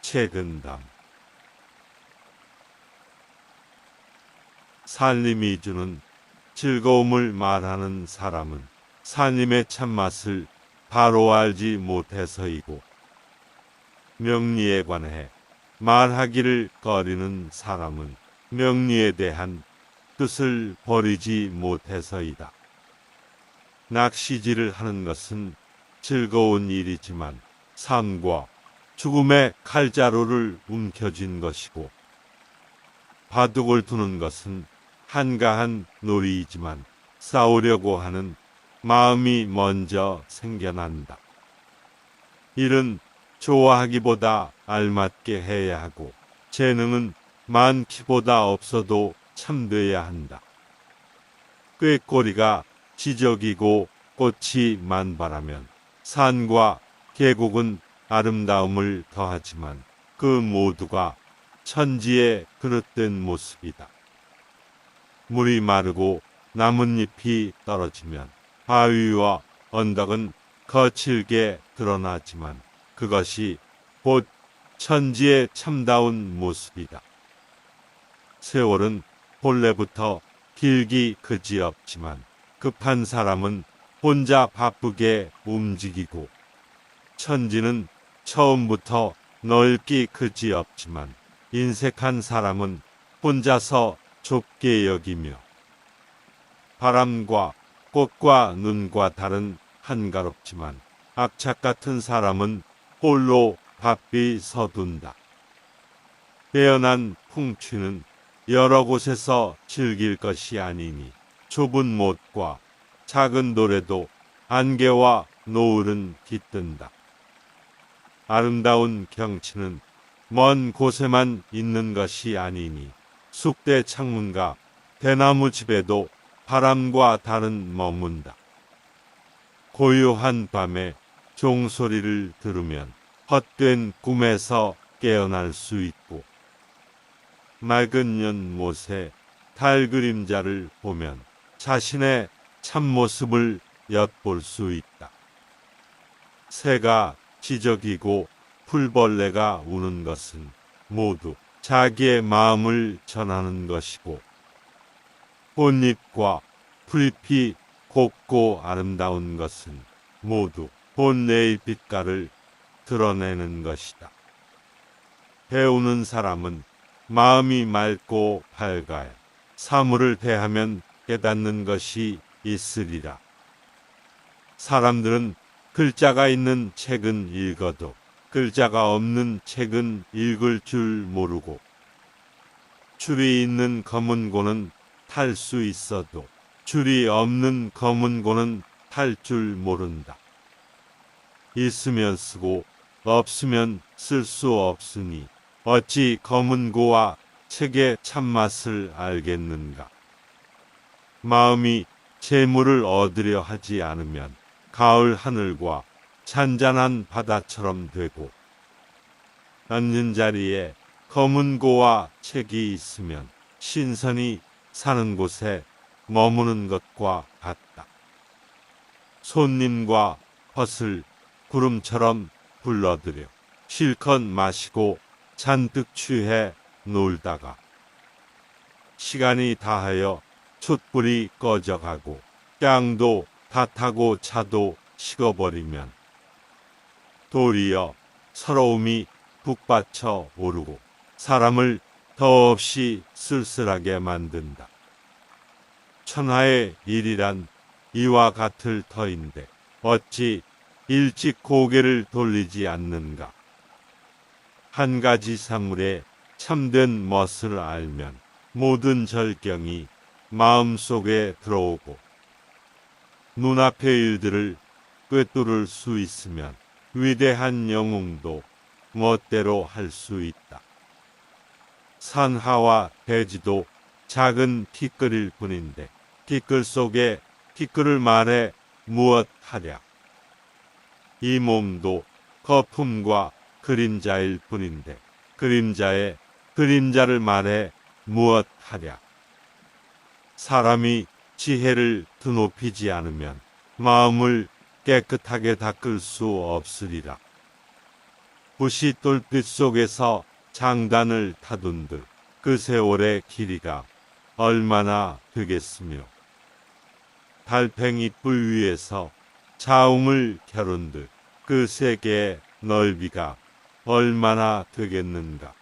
최근담. 산림이 주는 즐거움을 말하는 사람은 산림의 참맛을 바로 알지 못해서이고, 명리에 관해 말하기를 꺼리는 사람은 명리에 대한 뜻을 버리지 못해서이다. 낚시질을 하는 것은 즐거운 일이지만 삶과 죽음의 칼자루를 움켜쥔 것이고, 바둑을 두는 것은 한가한 놀이이지만 싸우려고 하는 마음이 먼저 생겨난다. 일은 좋아하기보다 알맞게 해야 하고, 재능은 많기보다 없어도 참돼야 한다. 꾀꼬리가 지적이고 꽃이 만발하면 산과 계곡은 아름다움을 더하지만 그 모두가 천지의 그릇된 모습이다. 물이 마르고 나뭇잎이 떨어지면 바위와 언덕은 거칠게 드러나지만 그것이 곧 천지의 참다운 모습이다. 세월은 본래부터 길기 그지없지만 급한 사람은 혼자 바쁘게 움직이고, 천지는 처음부터 넓기 그지없지만 인색한 사람은 혼자서 좁게 여기며, 바람과 꽃과 눈과 달은 한가롭지만 악착 같은 사람은 홀로 바삐 서둔다. 빼어난 풍취는 여러 곳에서 즐길 것이 아니니 좁은 못과 작은 돌에도 안개와 노을은 깃든다. 아름다운 경치는 먼 곳에만 있는 것이 아니니 숲대 창문과 대나무 집에도 바람과 달은 머문다. 고요한 밤에 종소리를 들으면 헛된 꿈에서 깨어날 수 있고, 맑은 연못에 달 그림자를 보면 자신의 참모습을 엿볼 수 있다. 새가 지저귀고 풀벌레가 우는 것은 모두 자기의 마음을 전하는 것이고, 꽃잎과 풀잎이 곱고 아름다운 것은 모두 본래의 빛깔을 드러내는 것이다. 배우는 사람은 마음이 맑고 밝아야 사물을 대하면 깨닫는 것이 있으리라. 사람들은 글자가 있는 책은 읽어도 글자가 없는 책은 읽을 줄 모르고, 줄이 있는 검은고는 탈 수 있어도 줄이 없는 검은고는 탈 줄 모른다. 있으면 쓰고 없으면 쓸 수 없으니 어찌 검은고와 책의 참맛을 알겠는가. 마음이 재물을 얻으려 하지 않으면 가을 하늘과 잔잔한 바다처럼 되고, 앉는 자리에 검은고와 책이 있으면 신선이 사는 곳에 머무는 것과 같다. 손님과 벗을 구름처럼 불러들여 실컷 마시고 잔뜩 취해 놀다가 시간이 다하여 촛불이 꺼져가고 땅도 다 타고 차도 식어버리면 도리어 서러움이 북받쳐 오르고 사람을 더없이 쓸쓸하게 만든다. 천하의 일이란 이와 같을 터인데 어찌 일찍 고개를 돌리지 않는가. 한 가지 사물의 참된 멋을 알면 모든 절경이 마음속에 들어오고, 눈앞의 일들을 꿰뚫을 수 있으면 위대한 영웅도 멋대로 할 수 있다. 산하와 대지도 작은 티끌일 뿐인데 티끌 속에 티끌을 말해 무엇 하랴. 이 몸도 거품과 그림자일 뿐인데 그림자에 그림자를 말해 무엇 하랴. 사람이 지혜를 드높이지 않으면 마음을 깨끗하게 닦을 수 없으리라. 붓이 똘빛 속에서 장단을 타둔 듯 그 세월의 길이가 얼마나 되겠으며 달팽이 뿔 위에서 자웅을 겨룬 듯 그 세계의 넓이가 얼마나 되겠는가.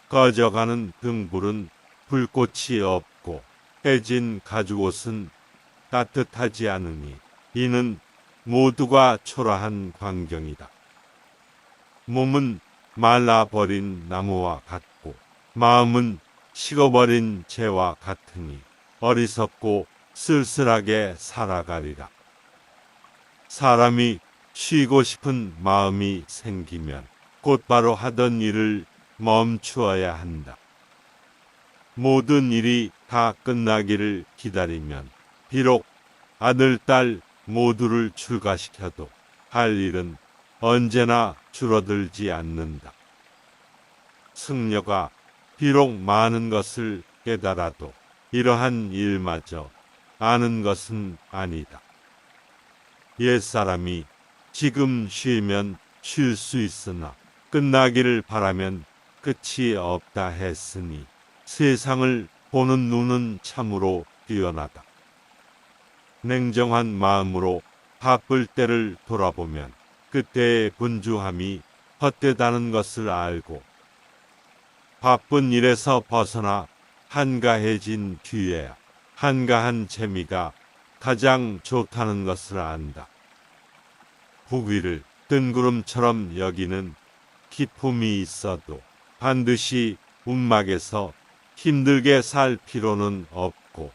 꺼져가는 등불은 불꽃이 없고 해진 가죽옷은 따뜻하지 않으니 이는 모두가 초라한 광경이다. 몸은 말라버린 나무와 같고 마음은 식어버린 재와 같으니 어리석고 쓸쓸하게 살아가리라. 사람이 쉬고 싶은 마음이 생기면 곧바로 하던 일을 멈추어야 한다. 모든 일이 다 끝나기를 기다리면 비록 아들, 딸 모두를 출가시켜도 할 일은 언제나 줄어들지 않는다. 승려가 비록 많은 것을 깨달아도 이러한 일마저 아는 것은 아니다. 옛사람이 지금 쉬면 쉴 수 있으나 끝나기를 바라면 끝이 없다 했으니 세상을 보는 눈은 참으로 뛰어나다. 냉정한 마음으로 바쁠 때를 돌아보면 그때의 분주함이 헛되다는 것을 알고 바쁜 일에서 벗어나 한가해진 뒤에야 한가한 재미가 가장 좋다는 것을 안다. 부귀를 뜬구름처럼 여기는 기품이 있어도 반드시 움막에서 힘들게 살 필요는 없고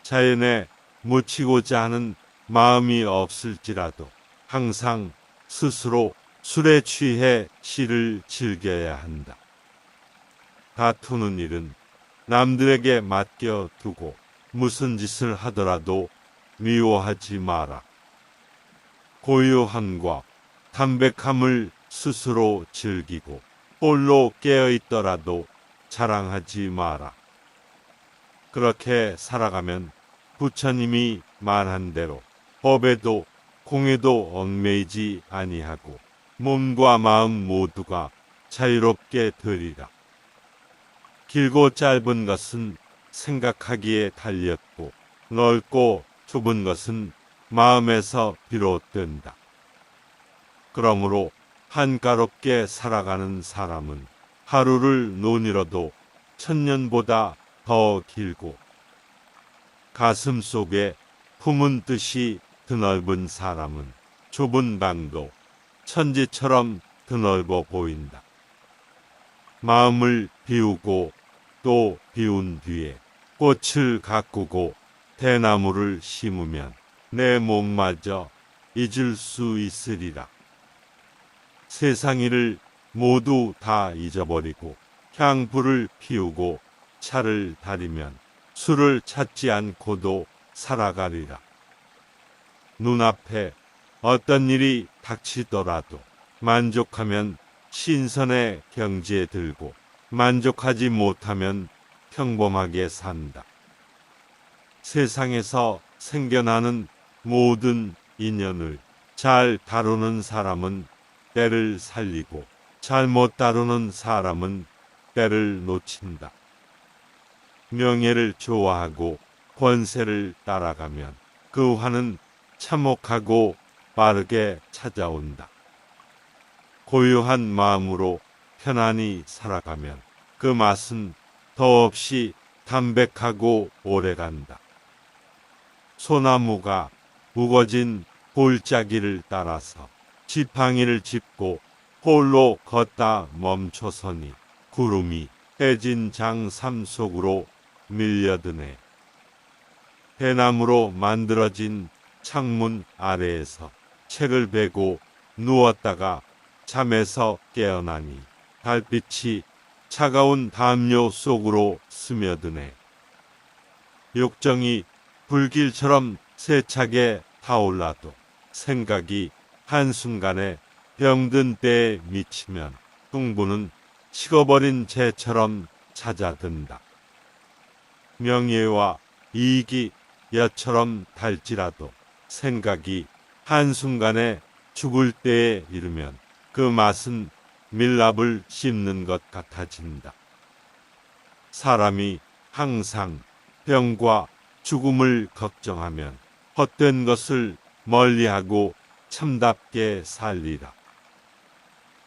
자연에 묻히고자 하는 마음이 없을지라도 항상 스스로 술에 취해 시를 즐겨야 한다. 다투는 일은 남들에게 맡겨두고 무슨 짓을 하더라도 미워하지 마라. 고요함과 담백함을 스스로 즐기고 홀로 깨어있더라도 자랑하지 마라. 그렇게 살아가면 부처님이 말한 대로 법에도 공에도 얽매이지 아니하고 몸과 마음 모두가 자유롭게 되리라. 길고 짧은 것은 생각하기에 달렸고 넓고 좁은 것은 마음에서 비롯된다. 그러므로 한가롭게 살아가는 사람은 하루를 논이라도 천년보다 더 길고 가슴 속에 품은 뜻이 드넓은 사람은 좁은 방도 천지처럼 드넓어 보인다. 마음을 비우고 또 비운 뒤에 꽃을 가꾸고 대나무를 심으면 내 몸마저 잊을 수 있으리라. 세상 일을 모두 다 잊어버리고 향불을 피우고 차를 다리면 술을 찾지 않고도 살아가리라. 눈앞에 어떤 일이 닥치더라도 만족하면 신선의 경지에 들고 만족하지 못하면 평범하게 산다. 세상에서 생겨나는 모든 인연을 잘 다루는 사람은 때를 살리고 잘못 다루는 사람은 때를 놓친다. 명예를 좋아하고 권세를 따라가면 그 화는 참혹하고 빠르게 찾아온다. 고요한 마음으로 편안히 살아가면 그 맛은 더없이 담백하고 오래간다. 소나무가 우거진 골짜기를 따라서 지팡이를 짚고 홀로 걷다 멈춰서니 구름이 해진 장삼 속으로 밀려드네. 대나무로 만들어진 창문 아래에서 책을 베고 누웠다가 잠에서 깨어나니 달빛이 차가운 담요 속으로 스며드네. 욕정이 불길처럼 세차게 타올라도 생각이 한순간에 병든 때에 미치면 흥분은 식어버린 재처럼 찾아든다. 명예와 이익이 엿처럼 달지라도 생각이 한순간에 죽을 때에 이르면 그 맛은 밀랍을 씹는 것 같아진다. 사람이 항상 병과 죽음을 걱정하면 헛된 것을 멀리하고 참답게 살리라.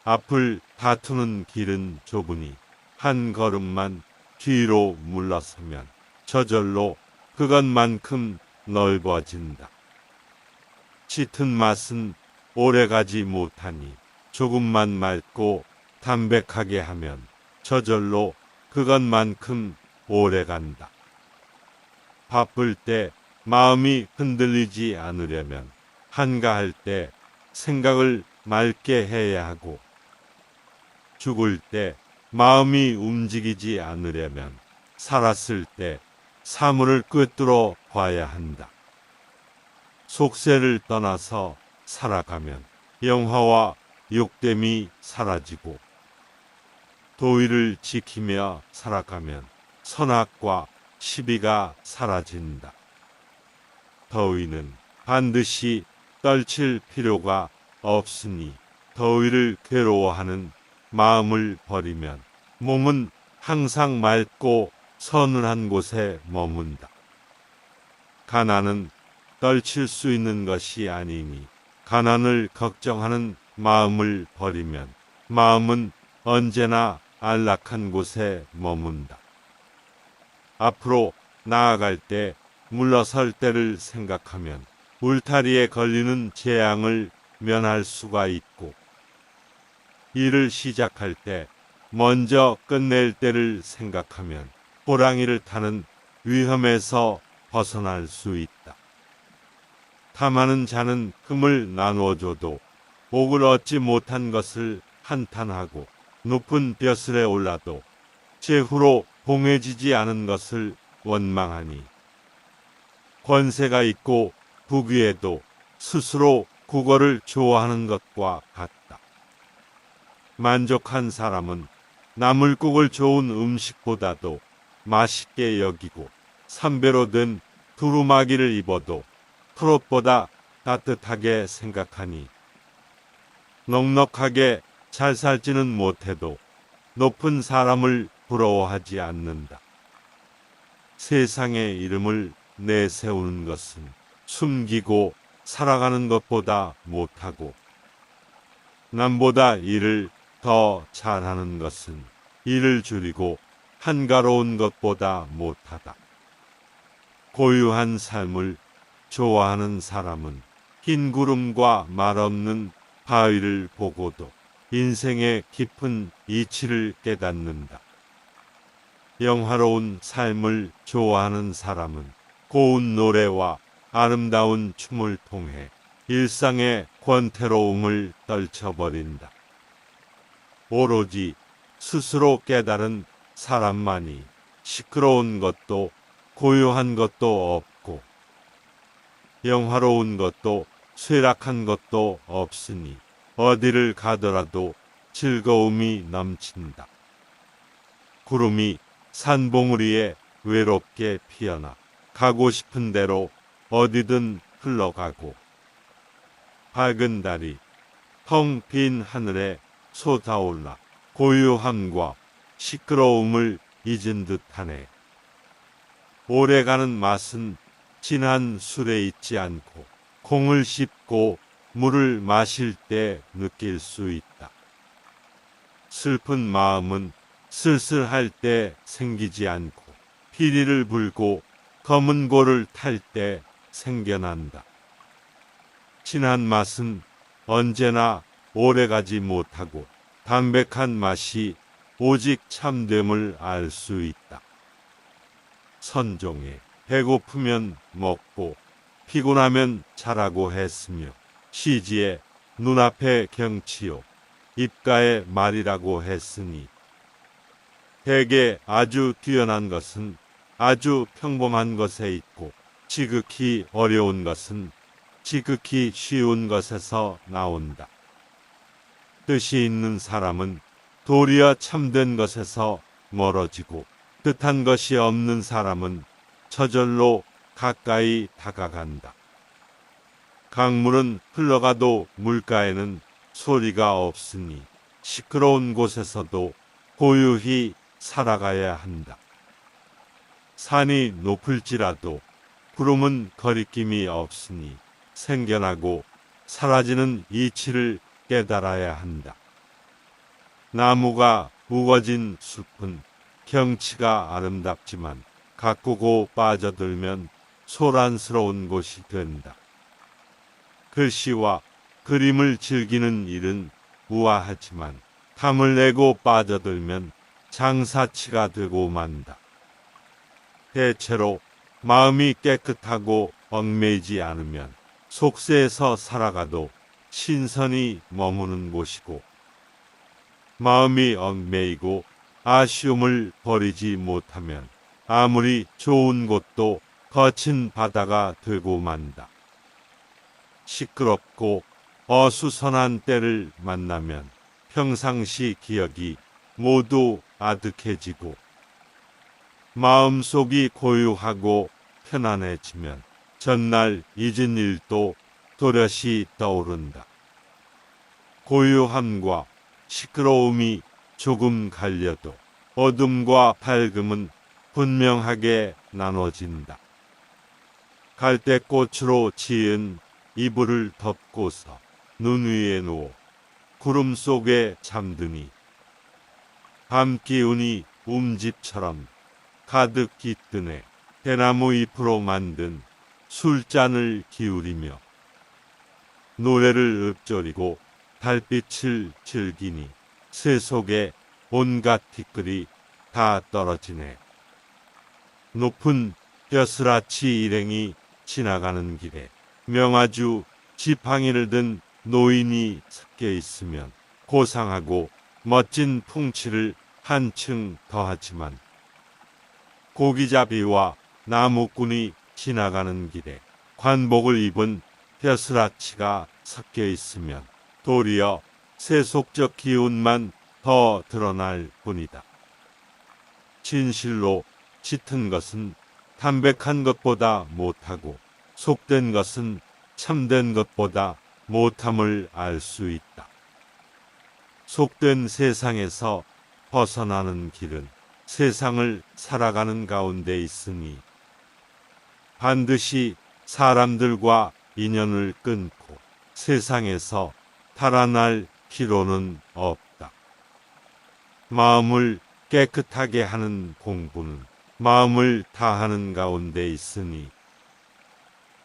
앞을 다투는 길은 좁으니 한 걸음만 뒤로 물러서면 저절로 그것만큼 넓어진다. 짙은 맛은 오래가지 못하니 조금만 맑고 담백하게 하면 저절로 그것만큼 오래간다. 바쁠 때 마음이 흔들리지 않으려면 한가할 때 생각을 맑게 해야 하고, 죽을 때 마음이 움직이지 않으려면 살았을 때 사물을 꿰뚫어 봐야 한다. 속세를 떠나서 살아가면 영화와 욕됨이 사라지고, 도의를 지키며 살아가면 선악과 시비가 사라진다. 더위는 반드시 떨칠 필요가 없으니 더위를 괴로워하는 마음을 버리면 몸은 항상 맑고 서늘한 곳에 머문다. 가난은 떨칠 수 있는 것이 아니니 가난을 걱정하는 마음을 버리면 마음은 언제나 안락한 곳에 머문다. 앞으로 나아갈 때 물러설 때를 생각하면 울타리에 걸리는 재앙을 면할 수가 있고, 일을 시작할 때 먼저 끝낼 때를 생각하면 호랑이를 타는 위험에서 벗어날 수 있다. 탐하는 자는 금을 나누어줘도 복을 얻지 못한 것을 한탄하고, 높은 벼슬에 올라도 제후로 봉해지지 않은 것을 원망하니, 권세가 있고 부귀에도 스스로 국어를 좋아하는 것과 같다. 만족한 사람은 나물국을 좋은 음식보다도 맛있게 여기고, 삼배로 된 두루마기를 입어도 트롯보다 따뜻하게 생각하니, 넉넉하게 잘 살지는 못해도 높은 사람을 부러워하지 않는다. 세상의 이름을 내세우는 것은 숨기고 살아가는 것보다 못하고, 남보다 일을 더 잘하는 것은 일을 줄이고 한가로운 것보다 못하다. 고유한 삶을 좋아하는 사람은 흰 구름과 말없는 바위를 보고도 인생의 깊은 이치를 깨닫는다. 영화로운 삶을 좋아하는 사람은 고운 노래와 아름다운 춤을 통해 일상의 권태로움을 떨쳐버린다. 오로지 스스로 깨달은 사람만이 시끄러운 것도 고요한 것도 없고, 영화로운 것도 쇠락한 것도 없으니 어디를 가더라도 즐거움이 넘친다. 구름이 산봉우리에 외롭게 피어나 가고 싶은 대로 어디든 흘러가고, 밝은 달이 텅 빈 하늘에 솟아올라 고요함과 시끄러움을 잊은 듯하네. 오래가는 맛은 진한 술에 있지 않고 콩을 씹고 물을 마실 때 느낄 수 있다. 슬픈 마음은 쓸쓸할 때 생기지 않고 피리를 불고 검은 고를 탈 때 생겨난다. 진한 맛은 언제나 오래가지 못하고 담백한 맛이 오직 참됨을 알 수 있다. 선종에 배고프면 먹고 피곤하면 자라고 했으며, 시지에 눈앞의 경치요 입가의 말이라고 했으니, 대개 아주 뛰어난 것은 아주 평범한 것에 있고, 지극히 어려운 것은 지극히 쉬운 것에서 나온다. 뜻이 있는 사람은 도리어 참된 것에서 멀어지고, 뜻한 것이 없는 사람은 저절로 가까이 다가간다. 강물은 흘러가도 물가에는 소리가 없으니 시끄러운 곳에서도 고요히 살아가야 한다. 산이 높을지라도 구름은 거리낌이 없으니 생겨나고 사라지는 이치를 깨달아야 한다. 나무가 우거진 숲은 경치가 아름답지만 가꾸고 빠져들면 소란스러운 곳이 된다. 글씨와 그림을 즐기는 일은 우아하지만 탐을 내고 빠져들면 장사치가 되고 만다. 대체로 마음이 깨끗하고 얽매이지 않으면 속세에서 살아가도 신선이 머무는 곳이고, 마음이 얽매이고 아쉬움을 버리지 못하면 아무리 좋은 곳도 거친 바다가 되고 만다. 시끄럽고 어수선한 때를 만나면 평상시 기억이 모두 아득해지고, 마음속이 고요하고 편안해지면 전날 잊은 일도 도렷이 떠오른다. 고요함과 시끄러움이 조금 갈려도 어둠과 밝음은 분명하게 나눠진다. 갈대꽃으로 지은 이불을 덮고서 눈 위에 누워 구름 속에 잠드니 밤 기운이 움집처럼 가득 깃드네 대나무 잎으로 만든 술잔을 기울이며 노래를 읊조리고 달빛을 즐기니 새 속에 온갖 티끌이 다 떨어지네. 높은 벼슬아치 일행이 지나가는 길에 명아주 지팡이를 든 노인이 섞여 있으면 고상하고 멋진 풍치를 한층 더하지만, 고기잡이와 나무꾼이 지나가는 길에 관복을 입은 벼슬아치가 섞여 있으면 도리어 세속적 기운만 더 드러날 뿐이다. 진실로 짙은 것은 담백한 것보다 못하고, 속된 것은 참된 것보다 못함을 알 수 있다. 속된 세상에서 벗어나는 길은 세상을 살아가는 가운데 있으니 반드시 사람들과 인연을 끊고 세상에서 달아날 필요는 없다. 마음을 깨끗하게 하는 공부는 마음을 다하는 가운데 있으니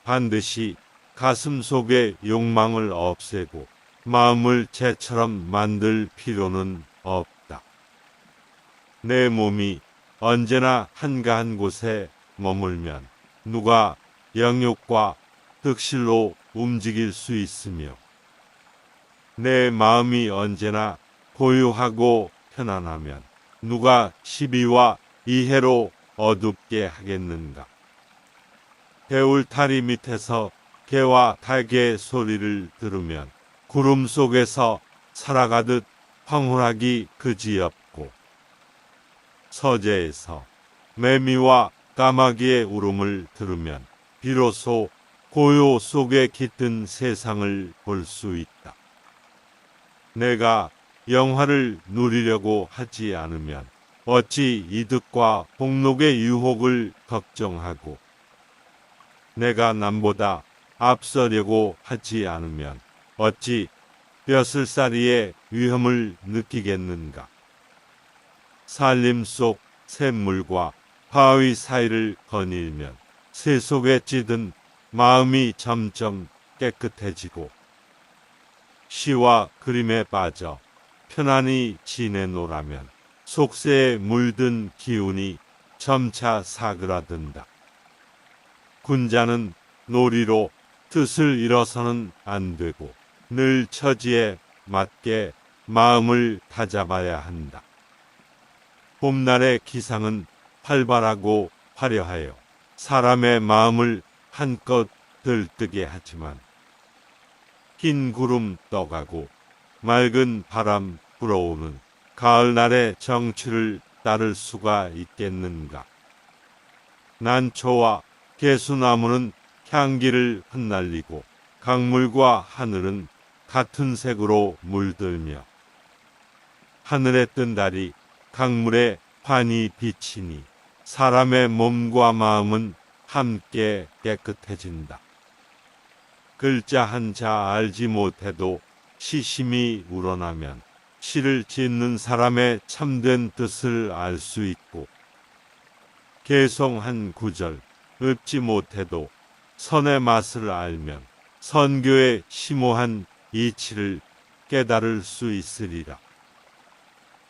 반드시 가슴 속의 욕망을 없애고 마음을 재처럼 만들 필요는 없다. 내 몸이 언제나 한가한 곳에 머물면 누가 영욕과 득실로 움직일 수 있으며, 내 마음이 언제나 고요하고 편안하면 누가 시비와 이해로 어둡게 하겠는가. 배울타리 밑에서 개와 닭의 소리를 들으면 구름 속에서 살아가듯 황홀하기 그지없고, 서재에서 매미와 까마귀의 울음을 들으면 비로소 고요 속에 깃든 세상을 볼 수 있다. 내가 영화를 누리려고 하지 않으면 어찌 이득과 복록의 유혹을 걱정하고, 내가 남보다 앞서려고 하지 않으면 어찌 벼슬살이의 위험을 느끼겠는가. 산림 속 샘물과 바위 사이를 거닐면 새 속에 찌든 마음이 점점 깨끗해지고, 시와 그림에 빠져 편안히 지내노라면 속세에 물든 기운이 점차 사그라든다. 군자는 놀이로 뜻을 잃어서는 안 되고 늘 처지에 맞게 마음을 다잡아야 한다. 봄날의 기상은 활발하고 화려하여 사람의 마음을 한껏 들뜨게 하지만, 흰 구름 떠가고 맑은 바람 불어오는 가을날의 정취를 따를 수가 있겠는가. 난초와 개수나무는 향기를 흩날리고 강물과 하늘은 같은 색으로 물들며 하늘에 뜬 달이 강물에 환히 비치니 사람의 몸과 마음은 함께 깨끗해진다. 글자 한자 알지 못해도 시심이 우러나면 시를 짓는 사람의 참된 뜻을 알 수 있고, 개성한 구절 읊지 못해도 선의 맛을 알면 선교의 심오한 이치를 깨달을 수 있으리라.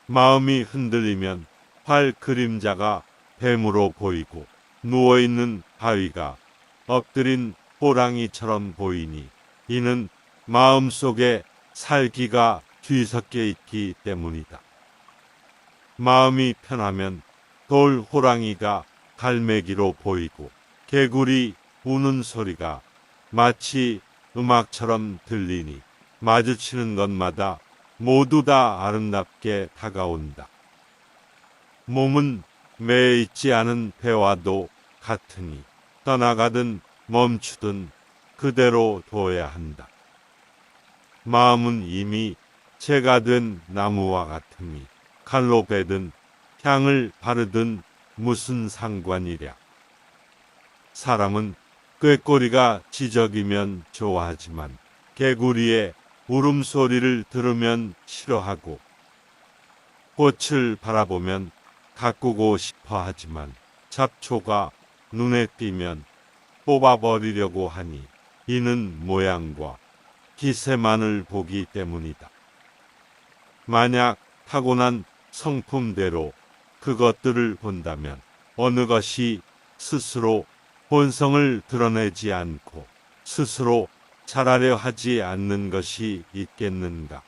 마음이 흔들리면 활 그림자가 뱀으로 보이고 누워있는 바위가 엎드린 호랑이처럼 보이니 이는 마음속에 살기가 뒤섞여 있기 때문이다. 마음이 편하면 돌 호랑이가 갈매기로 보이고 개구리 우는 소리가 마치 음악처럼 들리니 마주치는 것마다 모두 다 아름답게 다가온다. 몸은 매여 있지 않은 배와도 같으니 떠나가든 멈추든 그대로 둬야 한다. 마음은 이미 재가 된 나무와 같으니 칼로 베든 향을 바르든 무슨 상관이랴. 사람은 꾀꼬리가 지저귀면 좋아하지만 개구리의 울음소리를 들으면 싫어하고, 꽃을 바라보면 가꾸고 싶어 하지만 잡초가 눈에 띄면 뽑아버리려고 하니 이는 모양과 기세만을 보기 때문이다. 만약 타고난 성품대로 그것들을 본다면 어느 것이 스스로 본성을 드러내지 않고 스스로 잘하려 하지 않는 것이 있겠는가?